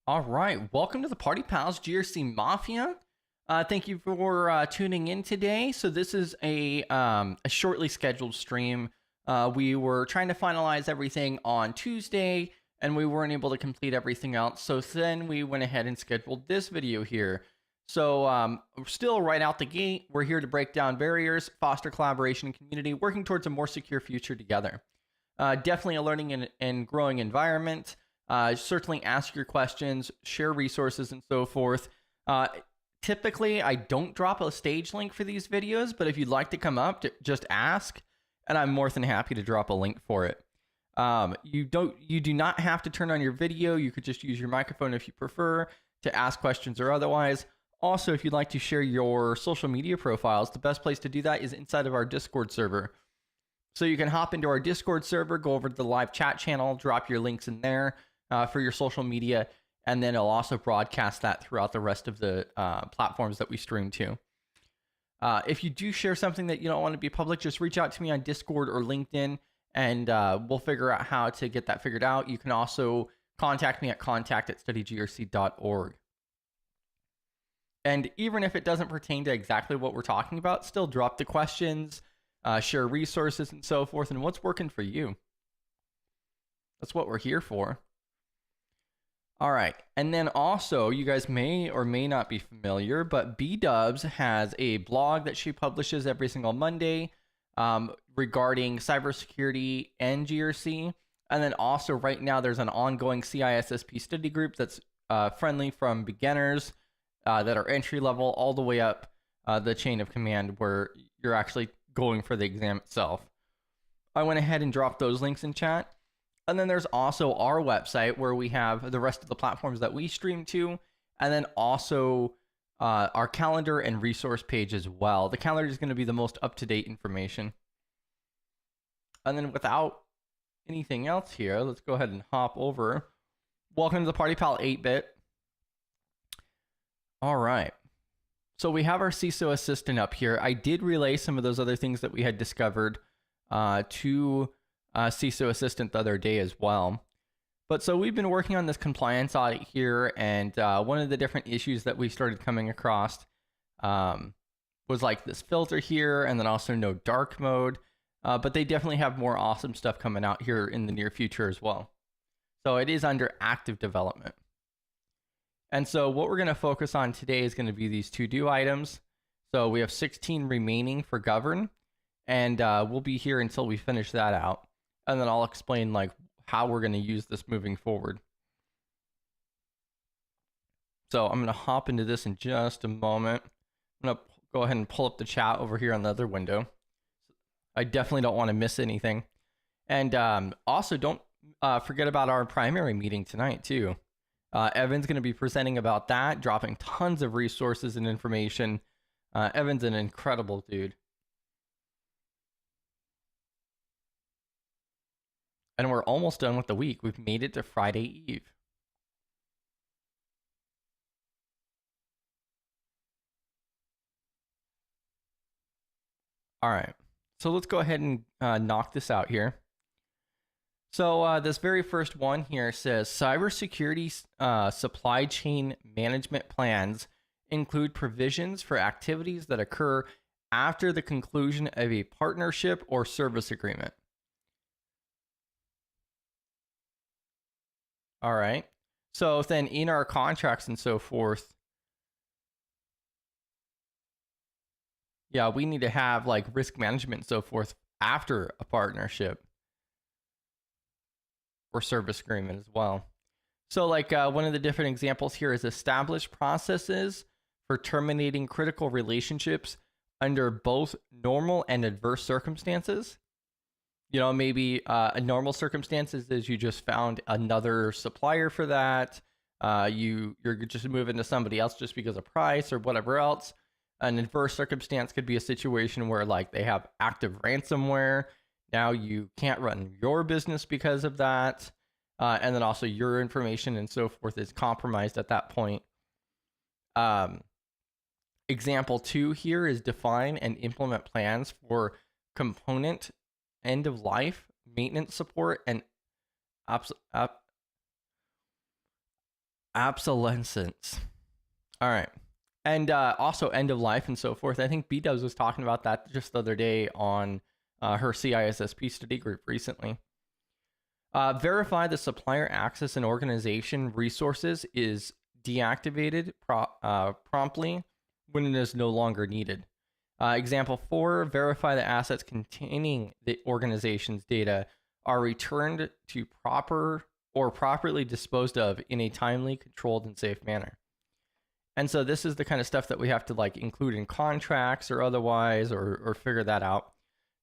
All right, welcome to the Party Pals GRCMafia. Thank you for tuning in today. So this is a shortly scheduled stream. We were trying to finalize everything on Tuesday, and we weren't able to complete everything else. So then we went ahead and scheduled this video here. So still right out the gate, we're here to break down barriers, foster collaboration and community, working towards a more secure future together. Definitely a learning and growing environment. Certainly ask your questions, share resources, and so forth. Typically, I don't drop a stage link for these videos, but if you'd like to come up, just ask, and I'm more than happy to drop a link for it. You do not have to turn on your video. You could just use your microphone if you prefer to ask questions or otherwise. Also, if you'd like to share your social media profiles, the best place to do that is inside of our Discord server. So you can hop into our Discord server, go over to the live chat channel, drop your links in there for your social media, and then it'll also broadcast that throughout the rest of the platforms that we stream to. If you do share something that you don't want to be public, just reach out to me on Discord or LinkedIn, and we'll figure out how to get that figured out. You can also contact me at contact@studygrc.org. And even if it doesn't pertain to exactly what we're talking about, still drop the questions, share resources, and so forth, and what's working for you. That's what we're here for. All right, and then also, you guys may or may not be familiar, but B-Dubs has a blog that she publishes every single Monday regarding cybersecurity and GRC. And then also right now, there's an ongoing CISSP study group that's friendly from beginners that are entry level all the way up the chain of command where you're actually going for the exam itself. I went ahead and dropped those links in chat. And then there's also our website where we have the rest of the platforms that we stream to, and then also our calendar and resource page as well. The calendar is going to be the most up-to-date information. And then without anything else here, let's go ahead and hop over. Welcome to the Party Pal 8-bit. All right. So we have our CISO assistant up here. I did relay some of those other things that we had discovered to CISO assistant the other day as well. But so we've been working on this compliance audit here, and one of the different issues that we started coming across was like this filter here, and then also no dark mode. But they definitely have more awesome stuff coming out here in the near future as well. So it is under active development. And so what we're going to focus on today is going to be these to-do items. So we have 16 remaining for govern, and we'll be here until we finish that out. And then I'll explain like how we're going to use this moving forward. So I'm going to hop into this in just a moment. I'm going to go ahead and pull up the chat over here on the other window. I definitely don't want to miss anything. And also don't forget about our primary meeting tonight too. Evan's going to be presenting about that, dropping tons of resources and information. Evan's an incredible dude. And we're almost done with the week. We've made it to Friday Eve. All right. So let's go ahead and knock this out here. So this very first one here says cybersecurity supply chain management plans include provisions for activities that occur after the conclusion of a partnership or service agreement. All right. So then in our contracts and so forth, yeah, we need to have like risk management and so forth after a partnership or service agreement as well. So like one of the different examples here is establish processes for terminating critical relationships under both normal and adverse circumstances. You know, maybe a normal circumstances is you just found another supplier for that. You're just moving to somebody else just because of price or whatever else. An adverse circumstance could be a situation where like they have active ransomware. Now you can't run your business because of that. And then also your information and so forth is compromised at that point. Example 2 here is define and implement plans for component end of life, maintenance support, and Obsolescence. All right. And also end of life and so forth. I think B-Dubs was talking about that just the other day on her CISSP study group recently. Verify the supplier access and organization resources is deactivated promptly when it is no longer needed. Example 4, verify the assets containing the organization's data are returned to properly disposed of in a timely, controlled, and safe manner. And so this is the kind of stuff that we have to like include in contracts or otherwise, or figure that out.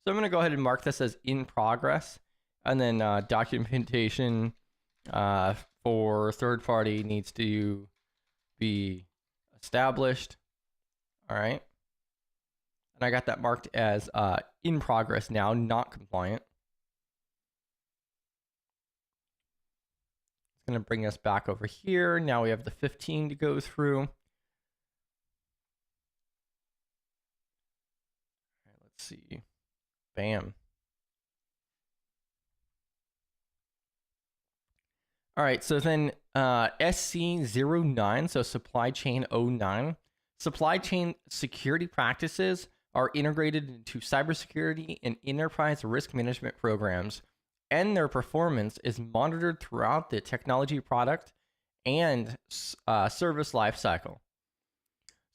So I'm going to go ahead and mark this as in progress, and then documentation for third party needs to be established. All right. And I got that marked as in progress now, not compliant. It's going to bring us back over here. Now we have the 15 to go through. All right, let's see. Bam. All right, so then SC09, so supply chain 09. Supply chain security practices are integrated into cybersecurity and enterprise risk management programs, and their performance is monitored throughout the technology product and service lifecycle.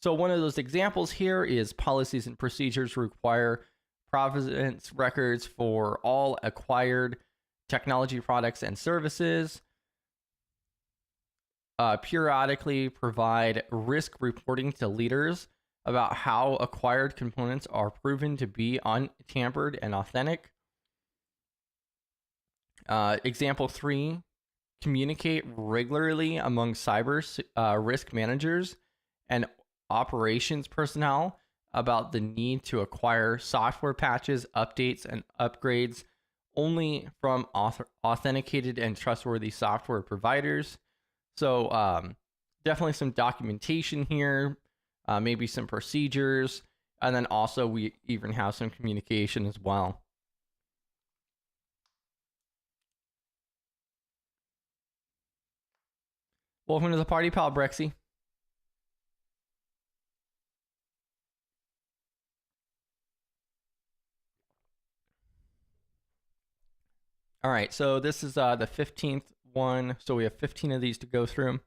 So one of those examples here is policies and procedures require provenance records for all acquired technology products and services. Periodically provide risk reporting to leaders about how acquired components are proven to be untampered and authentic. Example 3, communicate regularly among cyber risk managers and operations personnel about the need to acquire software patches, updates, and upgrades only from authenticated and trustworthy software providers. So definitely some documentation here, maybe some procedures, and then also we even have some communication as well. Welcome to the party, pal, Brexy. All right, so this is the 15th one. So we have 15 of these to go through.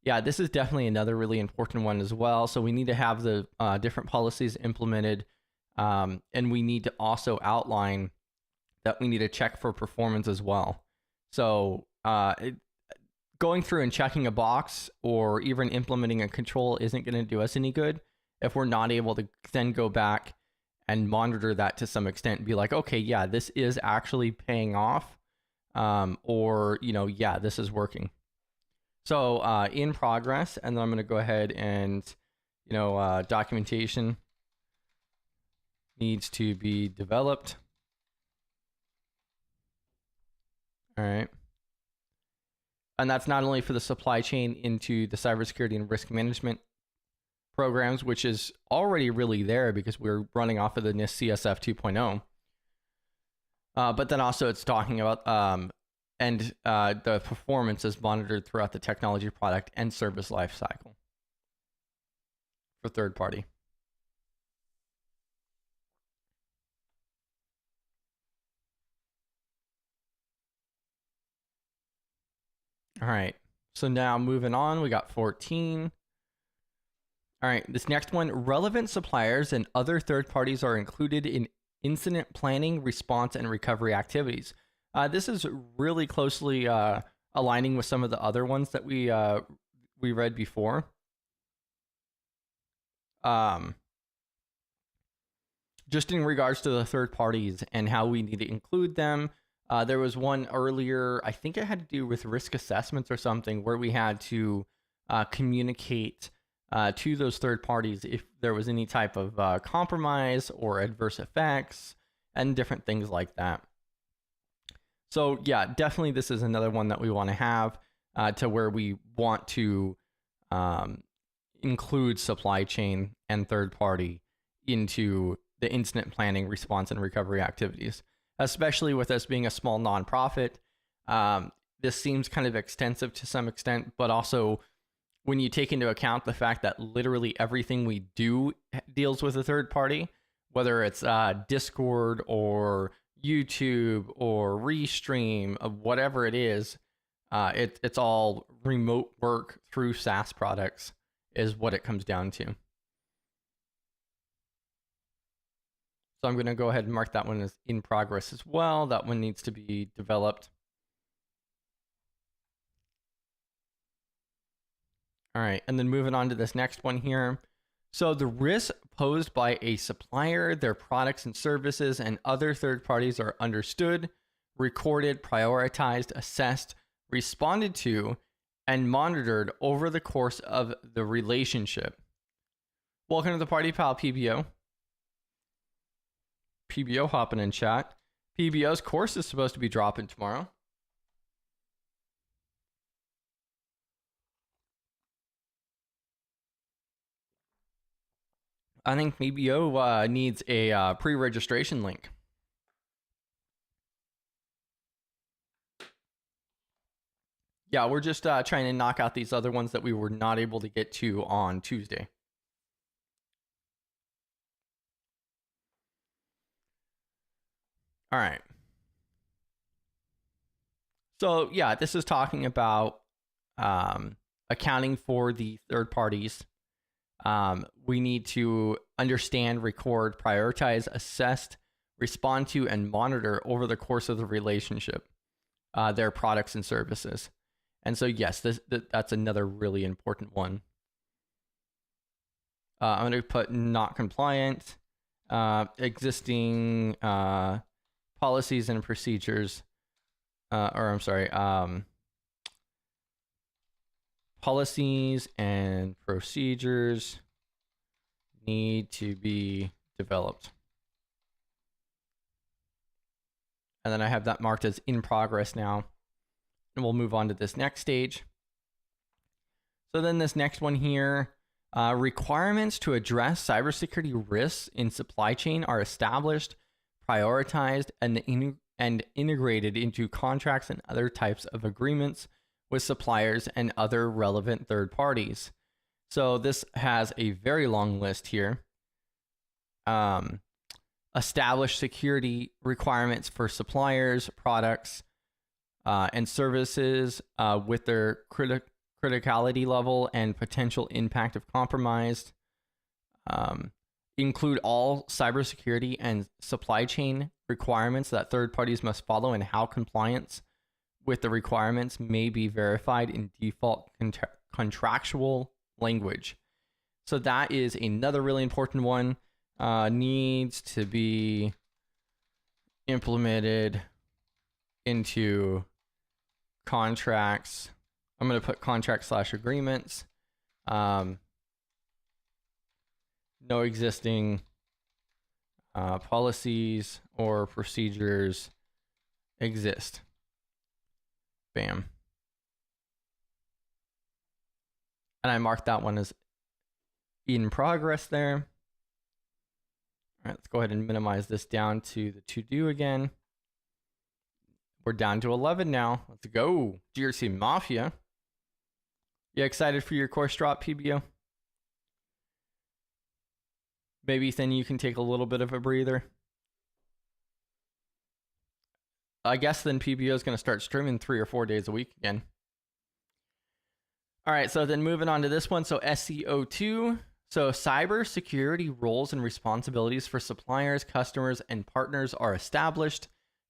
Yeah, this is definitely another really important one as well. So we need to have the different policies implemented, and we need to also outline that we need to check for performance as well. So going through and checking a box or even implementing a control isn't going to do us any good if we're not able to then go back and monitor that to some extent and be like, okay, yeah, this is actually paying off, or, you know, yeah, this is working. So in progress, and then I'm going to go ahead and, you know, documentation needs to be developed. All right. And that's not only for the supply chain into the cybersecurity and risk management programs, which is already really there because we're running off of the NIST CSF 2.0. But then also it's talking about the performance is monitored throughout the technology product and service lifecycle for third party. All right, so now moving on, we got 14. All right, this next one, relevant suppliers and other third parties are included in incident planning, response, and recovery activities. This is really closely aligning with some of the other ones that we read before. Just in regards to the third parties and how we need to include them. There was one earlier, I think it had to do with risk assessments or something, where we had to communicate to those third parties if there was any type of compromise or adverse effects and different things like that. So yeah, definitely this is another one that we want to have to where we want to include supply chain and third party into the incident planning, response, and recovery activities. Especially with us being a small nonprofit, this seems kind of extensive to some extent, but also when you take into account the fact that literally everything we do deals with a third party, whether it's Discord or YouTube or Restream, whatever it is, it's all remote work through SaaS products is what it comes down to. So I'm going to go ahead and mark that one as in progress as well. That one needs to be developed. All right, and then moving on to this next one here. So the risks posed by a supplier, their products and services, and other third parties are understood, recorded, prioritized, assessed, responded to, and monitored over the course of the relationship. Welcome to the party, pal, PBO. PBO hopping in chat. PBO's course is supposed to be dropping tomorrow. I think PBO needs a pre-registration link. Yeah, we're just trying to knock out these other ones that we were not able to get to on Tuesday. All right. So yeah, this is talking about accounting for the third parties. We need to understand, record, prioritize, assess, respond to, and monitor over the course of the relationship their products and services. And so yes, that's another really important one. I'm going to put not compliant, existing policies and procedures, policies and procedures need to be developed. And then I have that marked as in progress now. And we'll move on to this next stage. So then this next one here, requirements to address cybersecurity risks in supply chain are established, prioritized, and integrated into contracts and other types of agreements with suppliers and other relevant third parties. So this has a very long list here. Establish security requirements for suppliers, products, and services with their criticality level and potential impact of compromise. Include all cybersecurity and supply chain requirements that third parties must follow and how compliance with the requirements may be verified in default contractual language. So that is another really important one. Needs to be implemented into contracts. I'm going to put contract/agreements. No existing policies or procedures exist. Bam. And I marked that one as in progress there. All right, let's go ahead and minimize this down to the to-do again. We're down to 11 now. Let's go. GRCMafia. You excited for your course drop, PBO? Maybe then you can take a little bit of a breather. I guess then PBO is going to start streaming 3 or 4 days a week again. All right, so then moving on to this one. So SCO2. So cybersecurity roles and responsibilities for suppliers, customers, and partners are established,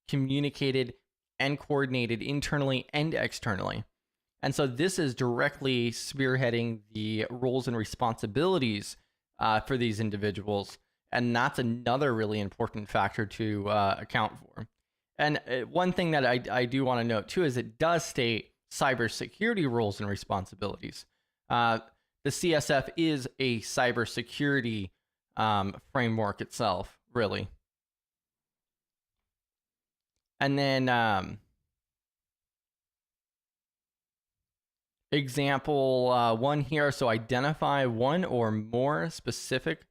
communicated, and coordinated internally and externally. And so this is directly spearheading the roles and responsibilities for these individuals. And that's another really important factor to account for. And one thing that I do want to note too is it does state cybersecurity roles and responsibilities. The CSF is a cybersecurity framework itself, really. And then example 1 here. So identify one or more specific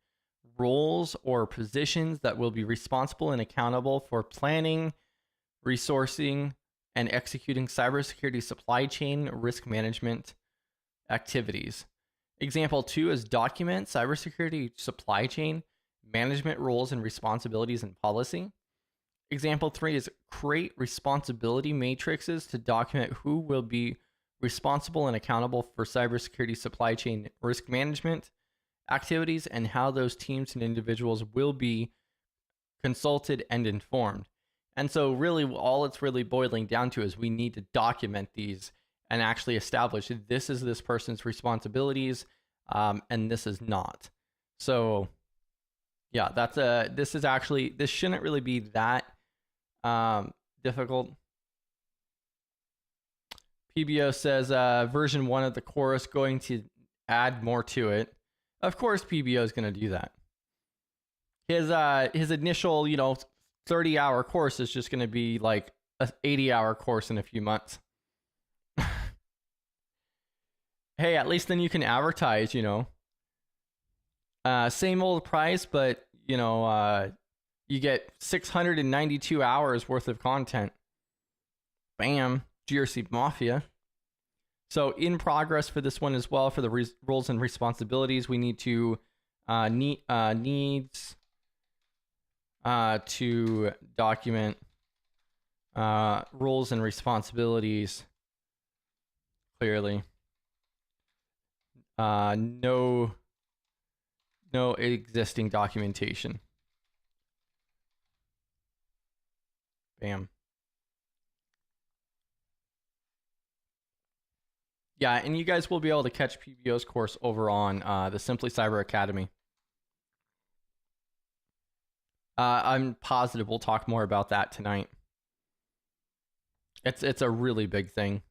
roles or positions that will be responsible and accountable for planning, resourcing, and executing cybersecurity supply chain risk management activities. Example 2 is document cybersecurity supply chain management roles and responsibilities and policy. Example 3 is create responsibility matrices to document who will be responsible and accountable for cybersecurity supply chain risk management activities and how those teams and individuals will be consulted and informed. And so really all it's really boiling down to is we need to document these and actually establish this is this person's responsibilities, and this is not. So yeah, this shouldn't really be that difficult. PBO says version 1 of the course going to add more to it. Of course PBO is going to do that. His initial 30-hour course is just going to be like an 80-hour course in a few months. Hey, at least then you can advertise, same old price, but you get 692 hours worth of content. Bam, GRCMafia. So in progress for this one as well, for the roles and responsibilities, we need to needs to document roles and responsibilities clearly. No existing documentation. Bam. Yeah, and you guys will be able to catch PBO's course over on the Simply Cyber Academy. I'm positive we'll talk more about that tonight. It's a really big thing.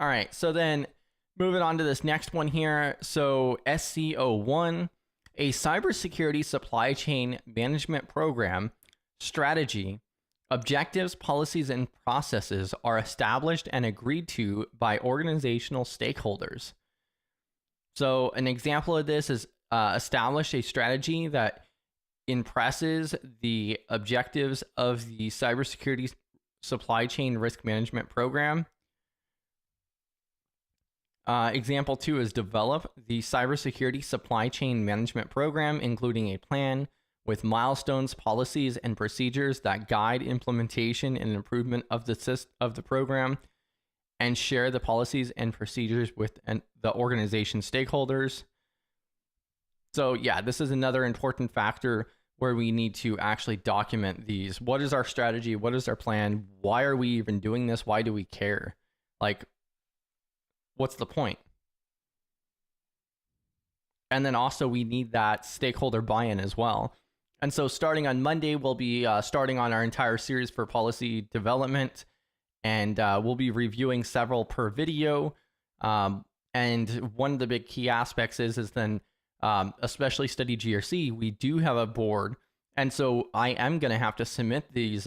All right, so then moving on to this next one here. So SCO1, a cybersecurity supply chain management program, strategy, objectives, policies, and processes are established and agreed to by organizational stakeholders. So an example of this is establish a strategy that impresses the objectives of the cybersecurity supply chain risk management program. Example 2 is develop the cybersecurity supply chain management program, including a plan with milestones, policies, and procedures that guide implementation and improvement of the program, and share the policies and procedures with the organization stakeholders. So yeah, this is another important factor where we need to actually document these. What is our strategy? What is our plan? Why are we even doing this? Why do we care? Like, what's the point? And then also we need that stakeholder buy-in as well. And so starting on Monday, we'll be starting on our entire series for policy development, and we'll be reviewing several per video. And one of the big key aspects is then, especially Study GRC, we do have a board. And so I am going to have to submit these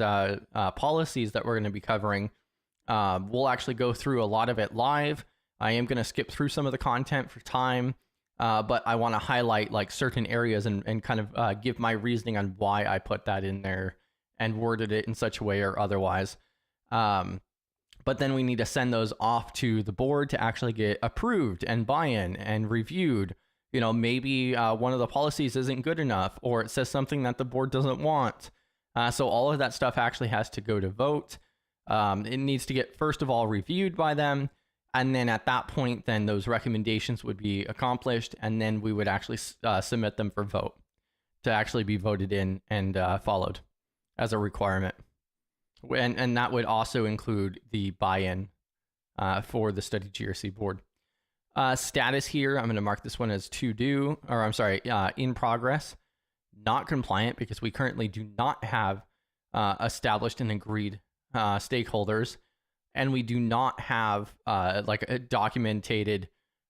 policies that we're going to be covering. We'll actually go through a lot of it live. I am going to skip through some of the content for time, but I want to highlight like certain areas and kind of give my reasoning on why I put that in there and worded it in such a way or otherwise. But then we need to send those off to the board to actually get approved and buy-in and reviewed. Maybe one of the policies isn't good enough, or it says something that the board doesn't want. So all of that stuff actually has to go to vote. It needs to get, first of all, reviewed by them. And then at that point, then those recommendations would be accomplished, and then we would actually submit them for vote to actually be voted in and followed as a requirement. And that would also include the buy-in for the Study GRC board. Status here, I'm going to mark this one as in progress, not compliant, because we currently do not have established and agreed stakeholders. And we do not have like a documented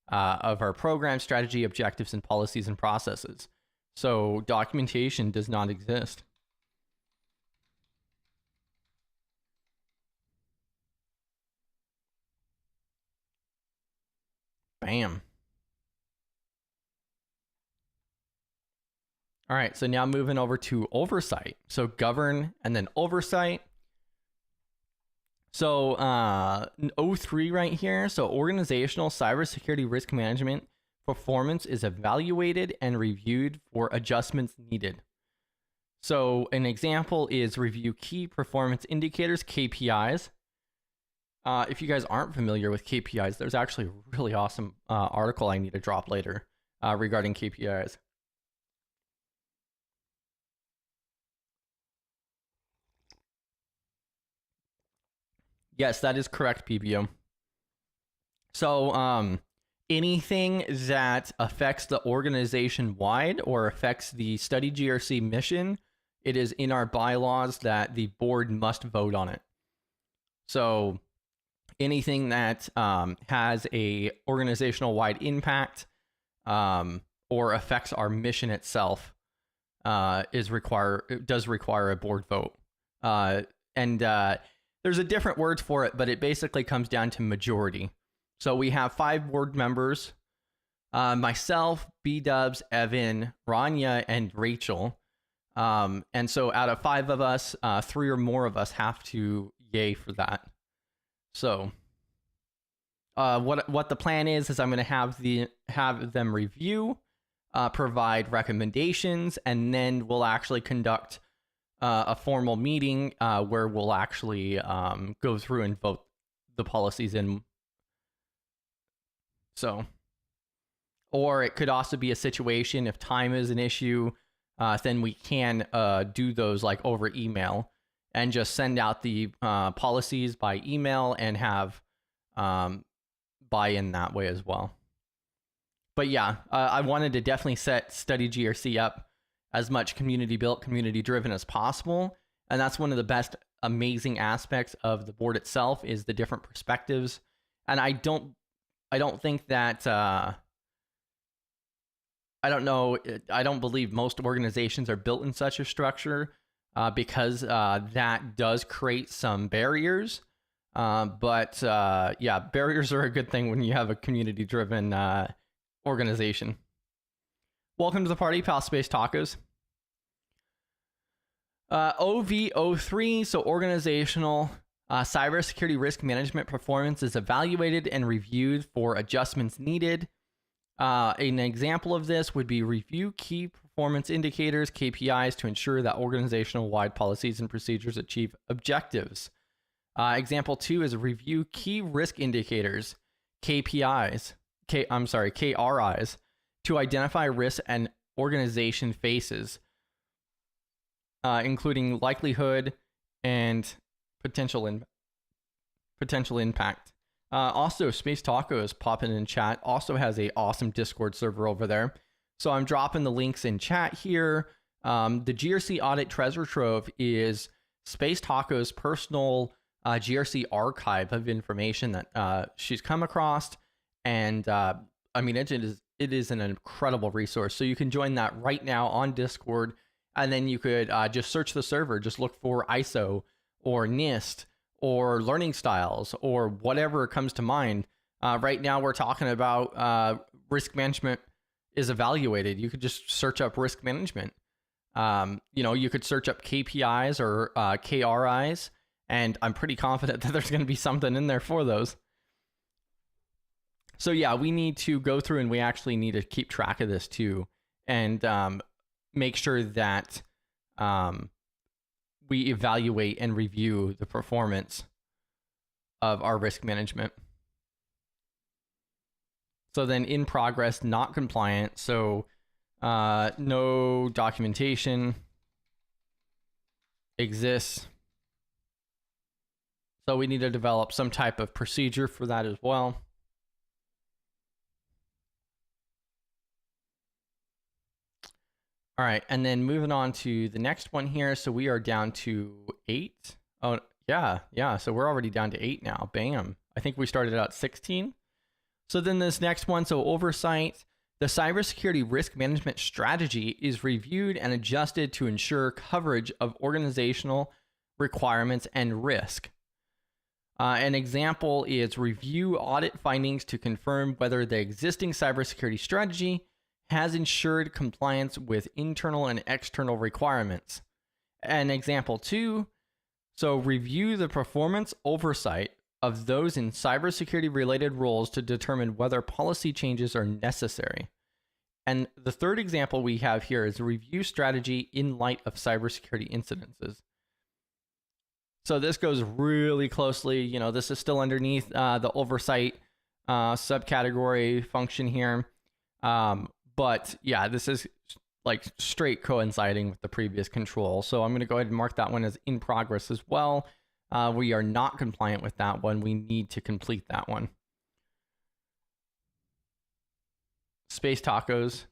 of our program strategy, objectives, and policies and processes. So documentation does not exist. Bam. All right, so now moving over to oversight. So govern and then oversight. So 03 right here. So organizational cybersecurity risk management performance is evaluated and reviewed for adjustments needed. So an example is review key performance indicators, KPIs. If you guys aren't familiar with KPIs, there's actually a really awesome article I need to drop later regarding KPIs. Yes, that is correct, PBO. So anything that affects the organization wide or affects the Study GRC mission, it is in our bylaws that the board must vote on it. So anything that has a organizational wide impact or affects our mission itself does require a board vote. There's a different word for it, but it basically comes down to majority. So we have 5 board members, myself, B-Dubs, Evan, Rania, and Rachel. And so out of 5 of us, 3 or more of us have to yay for that. So what the plan is I'm going to have them review, provide recommendations, and then we'll actually conduct a formal meeting where we'll actually go through and vote the policies in. So, or it could also be a situation if time is an issue, then we can do those like over email and just send out the policies by email and have buy-in that way as well. But yeah, I wanted to definitely set Study GRC up as much community built, community driven as possible. And that's one of the best amazing aspects of the board itself is the different perspectives. And I don't think that, I don't believe most organizations are built in such a structure because that does create some barriers. But barriers are a good thing when you have a community driven organization. Welcome to the party, pal Space Tacos. OV03, so organizational cybersecurity risk management performance is evaluated and reviewed for adjustments needed. An example of this would be review key performance indicators, KPIs, to ensure that organizational-wide policies and procedures achieve objectives. Example 2 is review key risk indicators, KRIs, to identify risks an organization faces, including likelihood and potential impact. Also, Space Tacos popping in chat also has a awesome Discord server over there. So I'm dropping the links in chat here. The GRC Audit Treasure Trove is Space Tacos' personal GRC archive of information that she's come across. And it is an incredible resource. So you can join that right now on Discord. And then you could just search the server, just look for ISO or NIST or learning styles or whatever comes to mind. Right now we're talking about risk management is evaluated. You could just search up risk management. You could search up KPIs or KRIs, and I'm pretty confident that there's going to be something in there for those. So yeah, we need to go through and we actually need to keep track of this too. And make sure that we evaluate and review the performance of our risk management. So then in progress, not compliant. So no documentation exists. So we need to develop some type of procedure for that as well. All right, and then moving on to the next one here. So we are down to 8. Oh, yeah. So we're already down to 8 now. Bam. I think we started out 16. So then this next one, so oversight. The cybersecurity risk management strategy is reviewed and adjusted to ensure coverage of organizational requirements and risk. An example is review audit findings to confirm whether the existing cybersecurity strategy has ensured compliance with internal and external requirements. And example 2, so review the performance oversight of those in cybersecurity related roles to determine whether policy changes are necessary. And the third example we have here is review strategy in light of cybersecurity incidences. So this goes really closely, this is still underneath the oversight subcategory function here. But yeah, this is like straight coinciding with the previous control. So I'm going to go ahead and mark that one as in progress as well. We are not compliant with that one. We need to complete that one. Space tacos.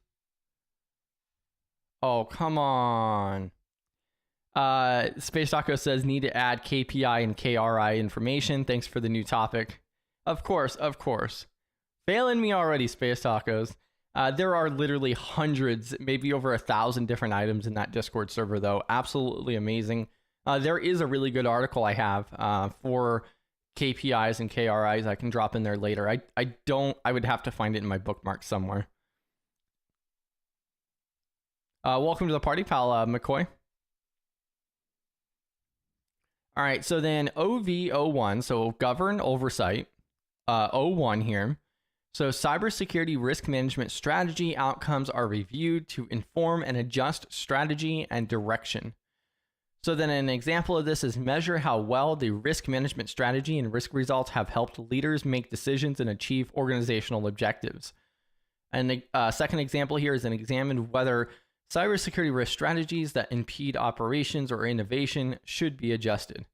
Oh, come on. Space Taco says need to add KPI and KRI information. Thanks for the new topic. Of course. Failing me already, Space Tacos. There are literally hundreds, maybe over 1,000 different items in that Discord server, though. Absolutely amazing. There is a really good article I have for KPIs and KRIs. I can drop in there later. I would have to find it in my bookmark somewhere. Welcome to the party, pal, McCoy. All right, so then OV01, so govern oversight, 01 here. So cybersecurity risk management strategy outcomes are reviewed to inform and adjust strategy and direction. So then an example of this is measure how well the risk management strategy and risk results have helped leaders make decisions and achieve organizational objectives. And the second example here is an examine whether cybersecurity risk strategies that impede operations or innovation should be adjusted.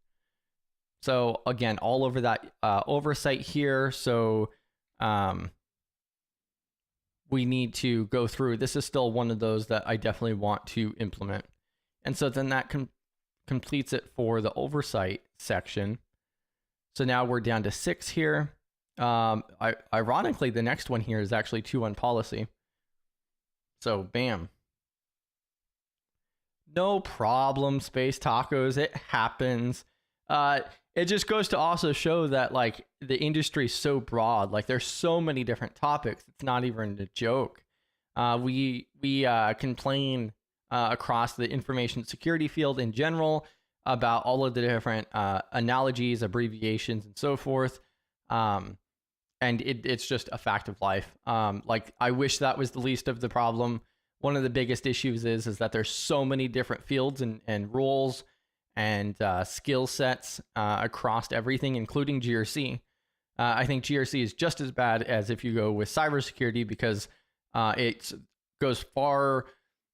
So again, all over that oversight here. So we need to go through. This is still one of those that I definitely want to implement. And so then that completes it for the oversight section. So now we're down to 6 here. Ironically, the next one here is actually 2 on policy. So bam. No problem, Space Tacos. It happens. It just goes to also show that like the industry is so broad. Like there's so many different topics. It's not even a joke. We complain across the information security field in general about all of the different analogies, abbreviations, and so forth. And it's just a fact of life. Like I wish that was the least of the problem. One of the biggest issues is that there's so many different fields and roles and skill sets across everything, including GRC. I think GRC is just as bad as if you go with cybersecurity because it goes far.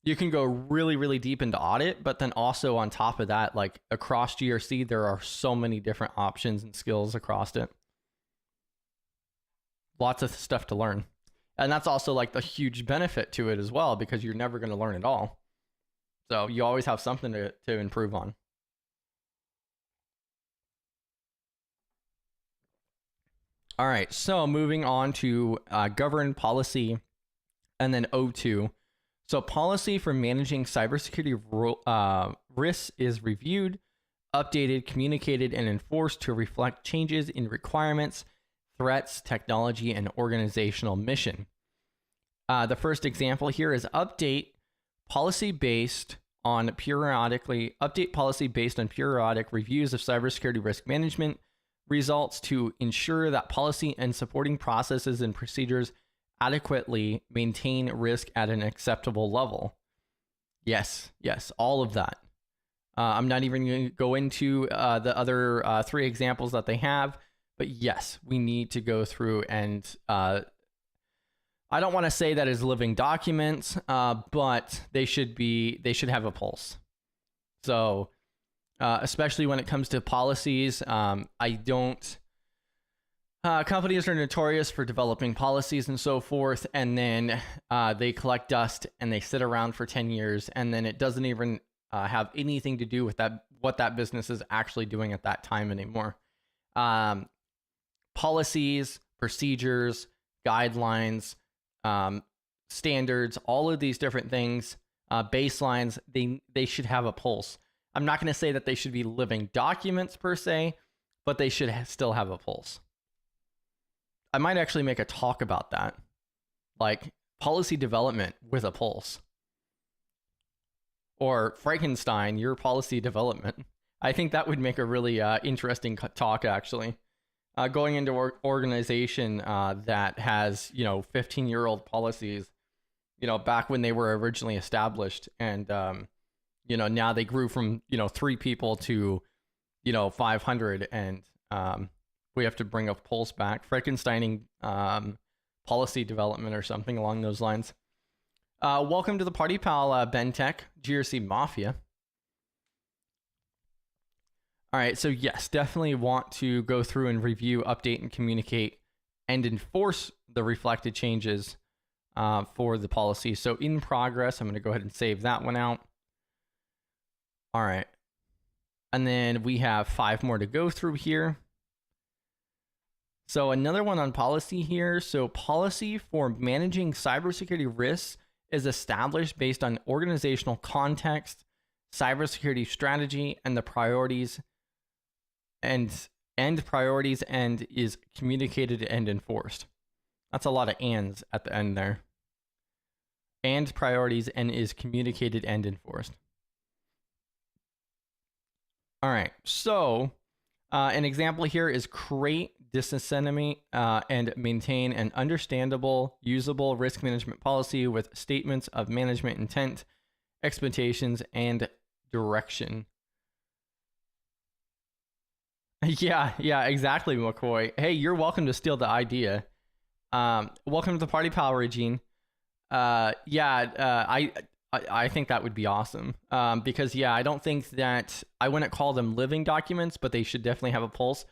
You can go really, really deep into audit, but then also on top of that, like across GRC, there are so many different options and skills across it. Lots of stuff to learn. And that's also like the huge benefit to it as well, because you're never going to learn it all. So you always have something to improve on. All right, so moving on to govern policy and then O2. So policy for managing cybersecurity risks is reviewed, updated, communicated, and enforced to reflect changes in requirements, threats, technology, and organizational mission. The first example here is update policy based on periodic reviews of cybersecurity risk management results to ensure that policy and supporting processes and procedures adequately maintain risk at an acceptable level. Yes, all of that. I'm not even going to go into the other 3 examples that they have, but yes, we need to go through and I don't want to say that as living documents, but they should have a pulse. So especially when it comes to policies, companies are notorious for developing policies and so forth, and then they collect dust and they sit around for 10 years, and then it doesn't even have anything to do with what that business is actually doing at that time anymore. Policies, procedures, guidelines, standards, all of these different things, baselines, they should have a pulse. I'm not going to say that they should be living documents per se, but they should still have a pulse. I might actually make a talk about that. Like policy development with a pulse. Or Frankenstein, your policy development. I think that would make a really interesting talk, actually. Going into an organization that has, 15-year-old policies, back when they were originally established. And, now they grew from, 3 people to, 500. And we have to bring a pulse back. Frankensteining policy development or something along those lines. Welcome to the party, pal, Bentech, GRCMafia. All right, so yes, definitely want to go through and review, update, and communicate and enforce the reflected changes for the policy. So in progress, I'm going to go ahead and save that one out. All right. And then we have 5 more to go through here. So another one on policy here. So policy for managing cybersecurity risks is established based on organizational context, cybersecurity strategy, and the priorities and is communicated and enforced. That's a lot of ands at the end there. And priorities and is communicated and enforced. All right, so an example here is create, disseminate, and maintain an understandable, usable risk management policy with statements of management intent, expectations, and direction. Yeah, exactly, McCoy. Hey, you're welcome to steal the idea. Welcome to the party, pal, Regine. I think that would be awesome. Because I don't think that I wouldn't call them living documents, but they should definitely have a pulse,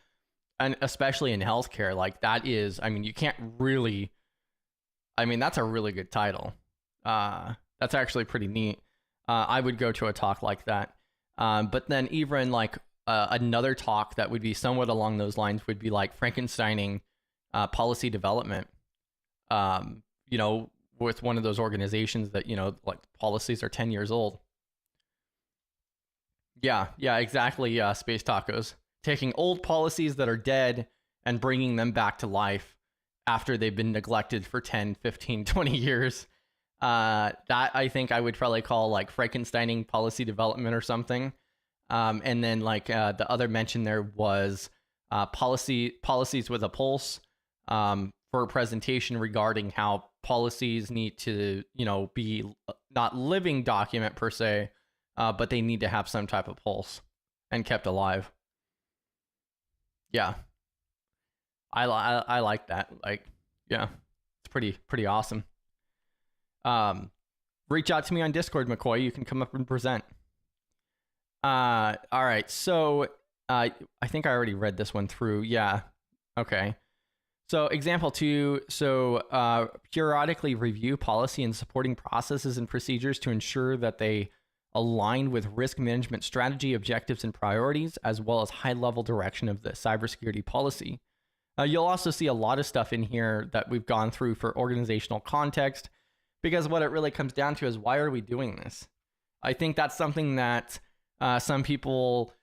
and especially in healthcare. Like that is, you can't really. That's a really good title. That's actually pretty neat. I would go to a talk like that. But then even like another talk that would be somewhat along those lines would be like Frankensteining policy development. With one of those organizations that, like policies are 10 years old. Yeah, exactly. Space Tacos. Taking old policies that are dead and bringing them back to life after they've been neglected for 10, 15, 20 years. That I think I would probably call like Frankensteining policy development or something. And then like the other mention there was policies with a pulse for a presentation regarding how policies need to, be not living document per se, but they need to have some type of pulse and kept alive. Yeah. I like that. Like, yeah, it's pretty awesome. Reach out to me on Discord, McCoy. You can come up and present. All right. So, I think I already read this one through. Yeah. Okay. So example 2, periodically review policy and supporting processes and procedures to ensure that they align with risk management strategy, objectives, and priorities, as well as high-level direction of the cybersecurity policy. You'll also see a lot of stuff in here that we've gone through for organizational context, because what it really comes down to is, why are we doing this? I think that's something that some people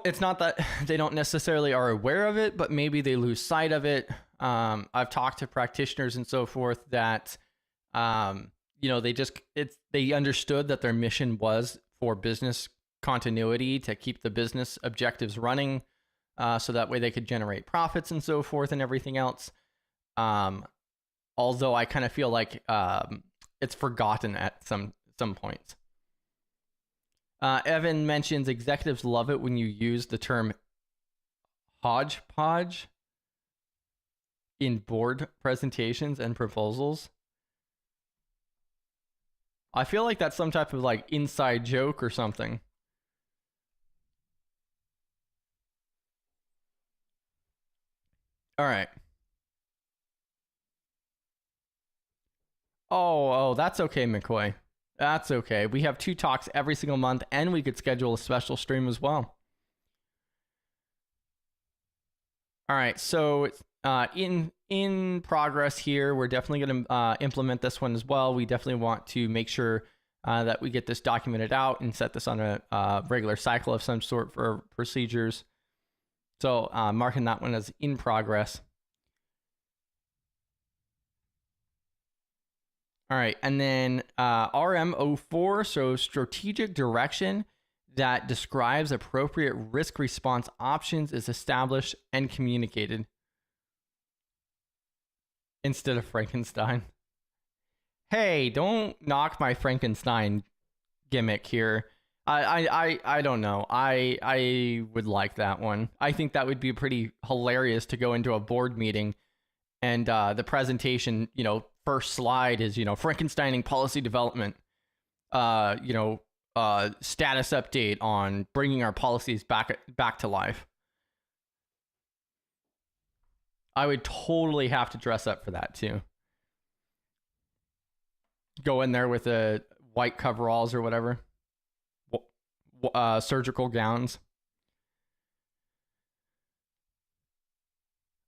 it's not that they don't necessarily are aware of it, but maybe they lose sight of it. I've talked to practitioners and so forth that, they understood that their mission was for business continuity, to keep the business objectives running, so that way they could generate profits and so forth and everything else. Although I kind of feel like it's forgotten at some points. Evan mentions executives love it when you use the term hodgepodge in board presentations and proposals. I feel like that's some type of like inside joke or something. All right. Oh, that's okay, McCoy. That's okay. We have 2 talks every single month, and we could schedule a special stream as well. All right, so in progress here, we're definitely going to implement this one as well. We definitely want to make sure that we get this documented out and set this on a regular cycle of some sort for procedures. So marking that one as in progress. All right. And then RM04, so strategic direction that describes appropriate risk response options is established and communicated. Instead of Frankenstein. Hey, don't knock my Frankenstein gimmick here. I don't know. I would like that one. I think that would be pretty hilarious to go into a board meeting and the presentation, first slide is, Frankensteining policy development, status update on bringing our policies back to life. I would totally have to dress up for that too. Go in there with a white coveralls or whatever. Surgical gowns.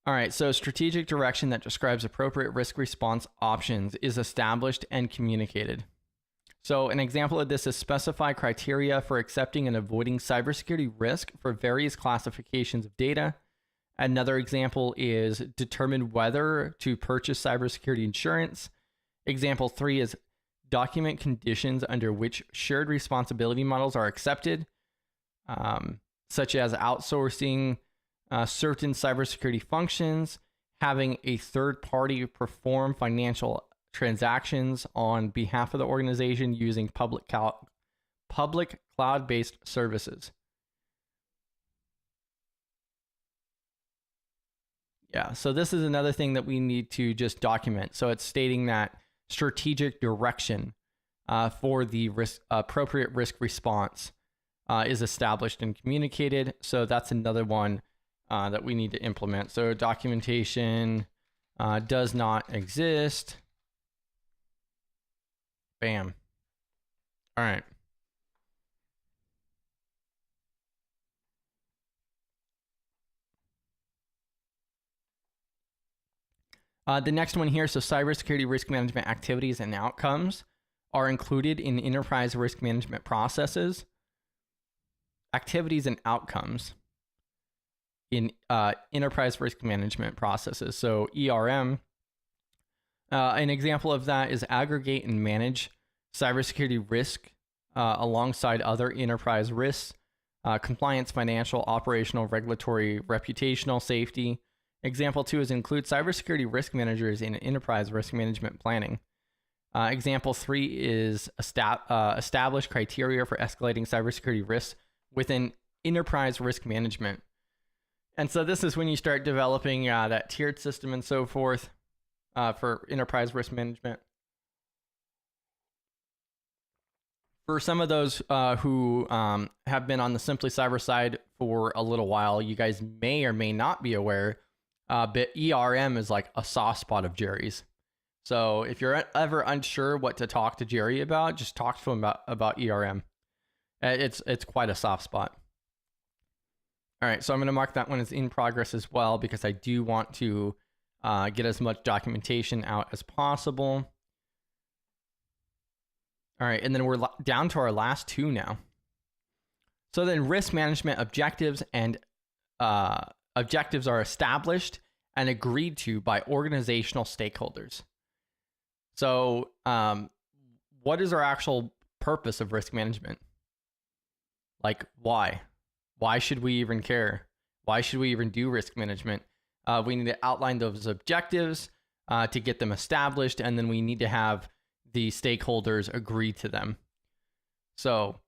All right, so strategic direction that describes appropriate risk response options is established and communicated. So an example of this is specify criteria for accepting and avoiding cybersecurity risk for various classifications of data. Another example is determine whether to purchase cybersecurity insurance. Example 3 is document conditions under which shared responsibility models are accepted, such as outsourcing certain cybersecurity functions, having a third party perform financial transactions on behalf of the organization using public cloud-based services. Yeah, so this is another thing that we need to just document. So it's stating that strategic direction for the appropriate risk response is established and communicated. So that's another one that we need to implement. So documentation does not exist. Bam. All right. The next one here, so cybersecurity risk management activities and outcomes are included in enterprise risk management processes. Activities and outcomes in enterprise risk management processes. So ERM, an example of that is aggregate and manage cybersecurity risk alongside other enterprise risks, compliance, financial, operational, regulatory, reputational, safety. Example 2 is include cybersecurity risk managers in enterprise risk management planning. Example 3 is establish criteria for escalating cybersecurity risks within enterprise risk management. And so this is when you start developing that tiered system and so forth for enterprise risk management. For some of those who have been on the Simply Cyber side for a little while, you guys may or may not be aware, but ERM is like a soft spot of Jerry's. So if you're ever unsure what to talk to Jerry about, just talk to him about ERM. It's quite a soft spot. All right, so I'm going to mark that one as in progress as well because I do want to get as much documentation out as possible. All right, and then we're down to our last two now. So then risk management objectives and objectives are established and agreed to by organizational stakeholders. So what is our actual purpose of risk management? Like, why? Why should we even care? Why should we even do risk management? We need to outline those objectives to get them established, and then we need to have the stakeholders agree to them. So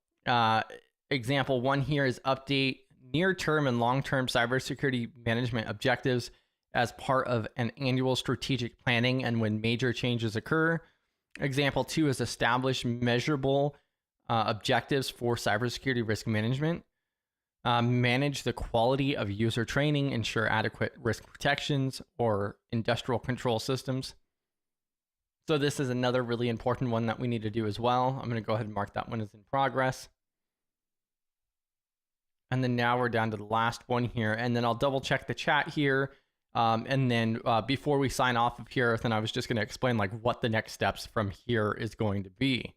example 1 here is update near-term and long-term cybersecurity management objectives as part of an annual strategic planning and when major changes occur. Example 2 is establish measurable objectives for cybersecurity risk management. Manage the quality of user training, ensure adequate risk protections or industrial control systems. So this is another really important one that we need to do as well. I'm going to go ahead and mark that one as in progress. And then now we're down to the last one here, and then I'll double check the chat here. And then before we sign off of here, then I was just going to explain like what the next steps from here is going to be.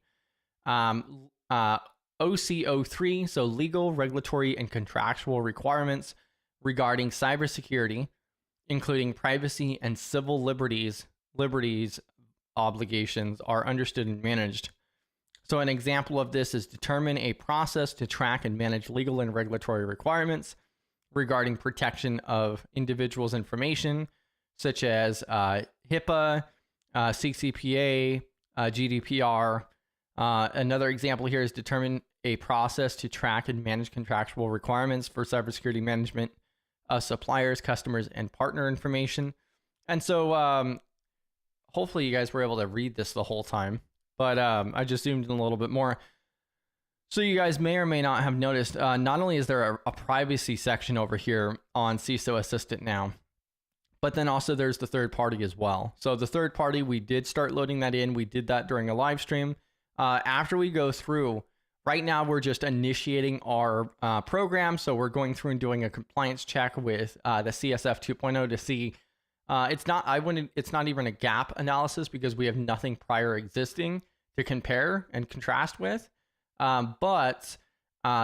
OC03, so legal, regulatory, and contractual requirements regarding cybersecurity, including privacy and civil liberties obligations are understood and managed. So an example of this is determine a process to track and manage legal and regulatory requirements regarding protection of individuals' information, such as HIPAA, CCPA, GDPR. Another example here is determine a process to track and manage contractual requirements for cybersecurity management of suppliers, customers, and partner information. And so hopefully you guys were able to read this the whole time, but I just zoomed in a little bit more. So you guys may or may not have noticed, not only is there a privacy section over here on CISO Assistant now, but then also there's the third party as well. So the third party, we did start loading that in. We did that during a live stream. After we go through, right now we're just initiating our program. So we're going through and doing a compliance check with the CSF 2.0 to see, it's not even a gap analysis because we have nothing prior existing to compare and contrast with. But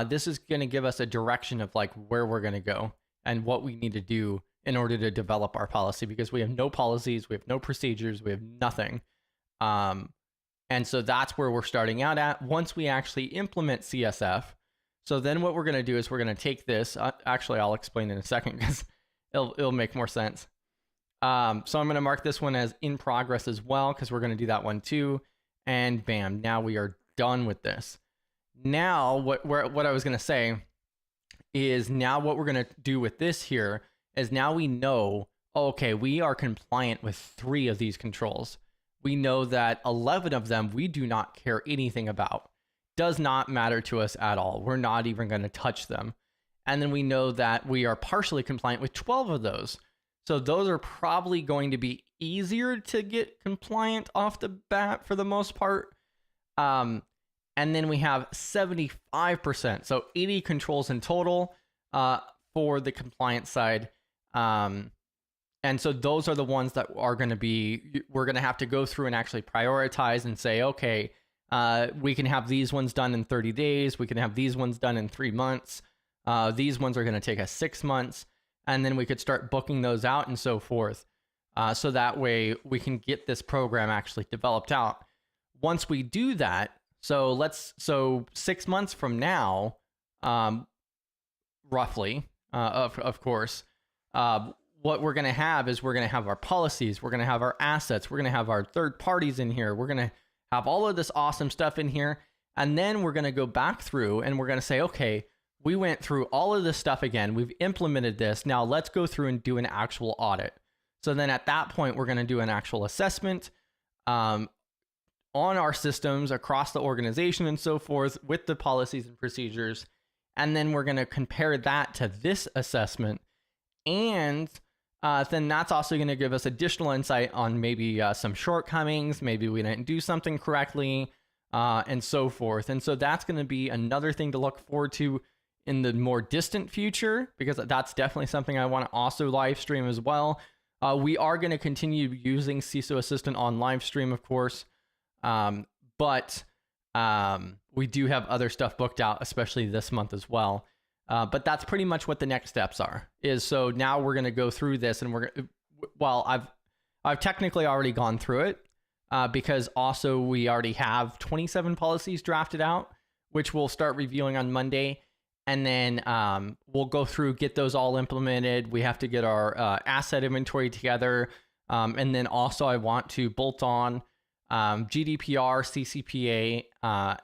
this is going to give us a direction of like where we're going to go and what we need to do in order to develop our policy, because we have no policies, we have no procedures, we have nothing. And so that's where we're starting out at once we actually implement CSF. So then what we're going to do is we're going to take this, actually I'll explain in a second because it'll make more sense. So I'm going to mark this one as in progress as well, because we're going to do that one too. And bam, now we are done with this. Now, what I was going to say is now what we're going to do with this here is now we know, okay, we are compliant with 3 of these controls. We know that 11 of them we do not care anything about. Does not matter to us at all. We're not even going to touch them. And then we know that we are partially compliant with 12 of those. So those are probably going to be easier to get compliant off the bat for the most part. And then we have 75%, so 80 controls in total for the compliance side. And so those are the ones that are going to be, we're going to have to go through and actually prioritize and say, okay, we can have these ones done in 30 days. We can have these ones done in 3 months. These ones are going to take us 6 months. And then we could start booking those out and so forth. So that way we can get this program actually developed out. Once we do that, so 6 months from now, roughly, of course, what we're going to have is we're going to have our policies, we're going to have our assets, we're going to have our third parties in here, we're going to have all of this awesome stuff in here, and then we're going to go back through and we're going to say, okay, we went through all of this stuff again, we've implemented this, now let's go through and do an actual audit. So then at that point, we're going to do an actual assessment on our systems across the organization and so forth with the policies and procedures, and then we're going to compare that to this assessment, and then that's also going to give us additional insight on maybe some shortcomings, maybe we didn't do something correctly, and so forth. And so that's going to be another thing to look forward to in the more distant future, because that's definitely something I want to also live stream as well. We are going to continue using CISO Assistant on live stream, of course, but we do have other stuff booked out, especially this month as well. But that's pretty much what the next steps are. So now we're going to go through this, and I've technically already gone through it because also we already have 27 policies drafted out, which we'll start reviewing on Monday. And then we'll go through, get those all implemented. We have to get our asset inventory together. And then also I want to bolt on GDPR, CCPA,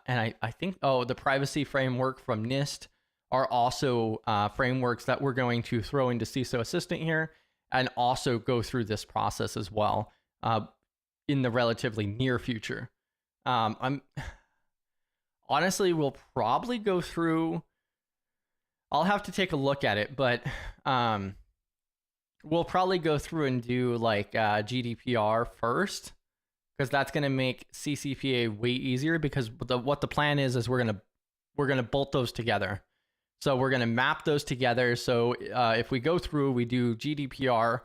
and I think, the privacy framework from NIST are also frameworks that we're going to throw into CISO Assistant here and also go through this process as well in the relatively near future. Honestly, we'll probably go through, I'll have to take a look at it, but we'll probably go through and do like GDPR first, because that's going to make CCPA way easier, because what the plan is we're going to bolt those together. So we're going to map those together. So if we go through, we do GDPR,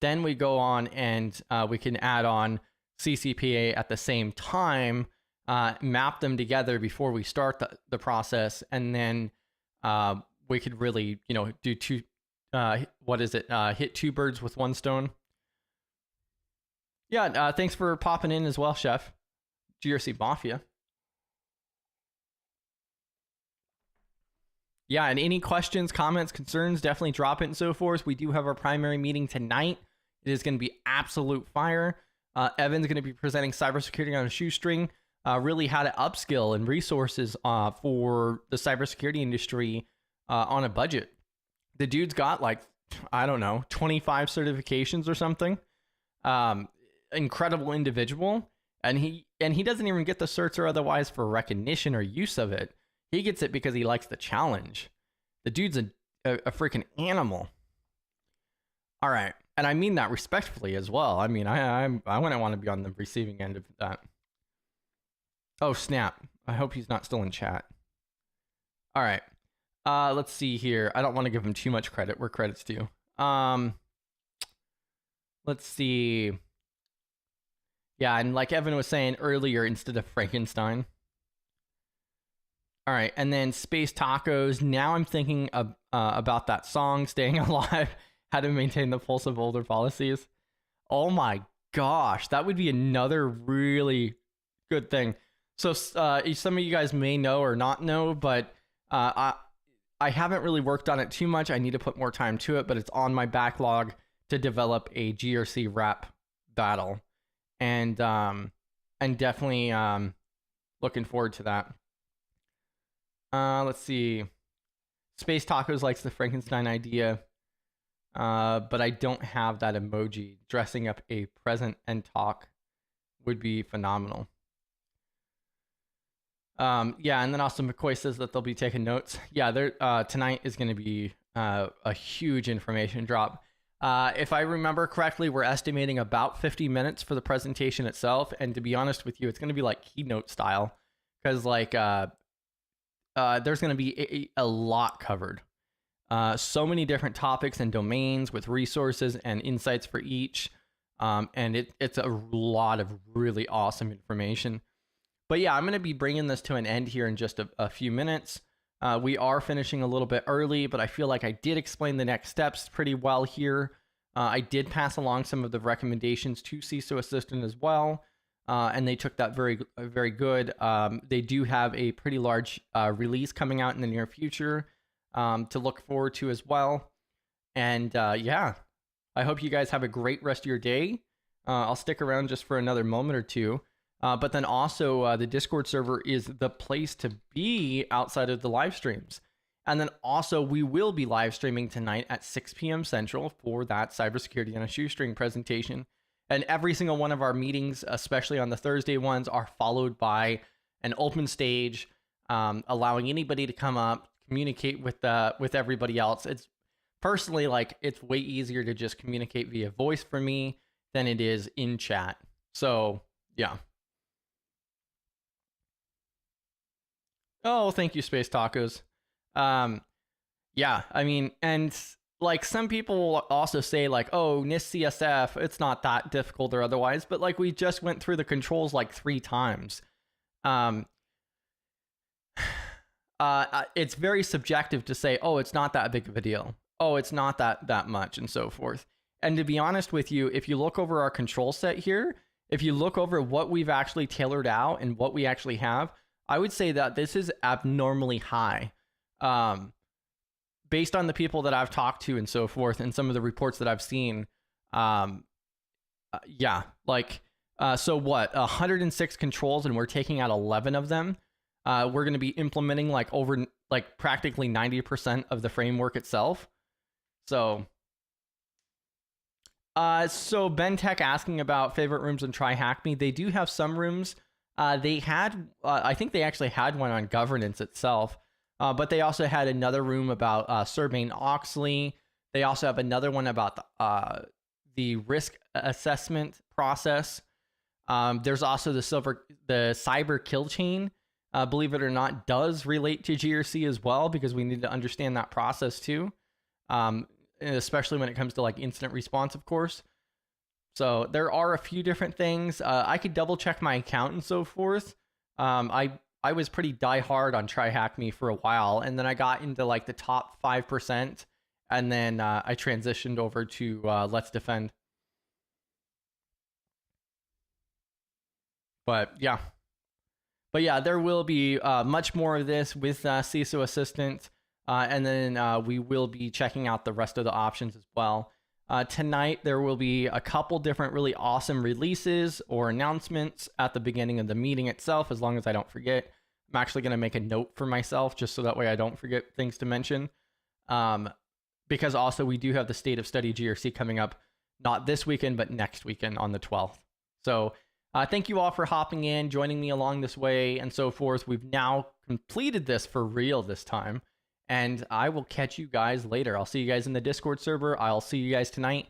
then we go on and we can add on CCPA at the same time, map them together before we start the process. And then we could really, do hit 2 birds with 1 stone. Yeah, thanks for popping in as well, Chef. GRC Mafia. Yeah, and any questions, comments, concerns, definitely drop it and so forth. We do have our primary meeting tonight. It is going to be absolute fire. Evan's going to be presenting cybersecurity on a shoestring, really how to upskill and resources for the cybersecurity industry on a budget. The dude's got like, I don't know, 25 certifications or something. Incredible individual. And he doesn't even get the certs or otherwise for recognition or use of it. He gets it because he likes the challenge. The dude's a freaking animal. All right. And I mean that respectfully as well. I mean, I wouldn't want to be on the receiving end of that. Oh, snap. I hope he's not still in chat. All right. Let's see here. I don't want to give him too much credit where credit's due. Let's see. Yeah, and like Evan was saying earlier, instead of Frankenstein. All right, and then Space Tacos. Now I'm thinking about that song, Staying Alive, how to maintain the pulse of older policies. Oh my gosh, that would be another really good thing. So some of you guys may know or not know, but I haven't really worked on it too much. I need to put more time to it, but it's on my backlog to develop a GRC rap battle. And definitely looking forward to that. Let's see. Space Tacos likes the Frankenstein idea, but I don't have that emoji. Dressing up a present and talk would be phenomenal. Yeah, and then also McCoy says that they'll be taking notes. Yeah, tonight is going to be a huge information drop. If I remember correctly, we're estimating about 50 minutes for the presentation itself. And to be honest with you, it's going to be like keynote style because like there's going to be a lot covered. So many different topics and domains with resources and insights for each. And it's a lot of really awesome information. But yeah, I'm going to be bringing this to an end here in just a few minutes. We are finishing a little bit early, but I feel like I did explain the next steps pretty well here. I did pass along some of the recommendations to CISO Assistant as well, and they took that very, very good. They do have a pretty large release coming out in the near future to look forward to as well. And yeah, I hope you guys have a great rest of your day. I'll stick around just for another moment or two. But then also the Discord server is the place to be outside of the live streams. And then also we will be live streaming tonight at 6 p.m. Central for that Cybersecurity on a Shoestring presentation. And every single one of our meetings, especially on the Thursday ones, are followed by an open stage, allowing anybody to come up, communicate with everybody else. It's personally like it's way easier to just communicate via voice for me than it is in chat. So yeah. Oh, thank you, Space Tacos. Yeah, I mean, and like some people also say like, oh, NIST CSF, it's not that difficult or otherwise, but like we just went through the controls like 3 times. It's very subjective to say, oh, it's not that big of a deal. Oh, it's not that much and so forth. And to be honest with you, if you look over our control set here, if you look over what we've actually tailored out and what we actually have, I would say that this is abnormally high. Based on the people that I've talked to and so forth, and some of the reports that I've seen, yeah, like, so what, 106 controls, and we're taking out 11 of them. We're going to be implementing like over, like practically 90% of the framework itself. So Ben Tech asking about favorite rooms in TryHackMe. They do have some rooms. They had, I think they actually had one on governance itself, but they also had another room about Sarbanes-Oxley. They also have another one about the risk assessment process. There's also the cyber kill chain, believe it or not, does relate to GRC as well, because we need to understand that process too, especially when it comes to like incident response, of course. So there are a few different things. I could double check my account and so forth. I was pretty diehard on TryHackMe for a while, and then I got into like the top 5%, and then I transitioned over to Let's Defend. But yeah. There will be much more of this with CISO Assistant. And then we will be checking out the rest of the options as well. Tonight, there will be a couple different really awesome releases or announcements at the beginning of the meeting itself, as long as I don't forget. I'm actually going to make a note for myself just so that way I don't forget things to mention. Because also we do have the State of Study GRC coming up, not this weekend, but next weekend on the 12th. So thank you all for hopping in, joining me along this way, and so forth. We've now completed this for real this time. And I will catch you guys later. I'll see you guys in the Discord server. I'll see you guys tonight.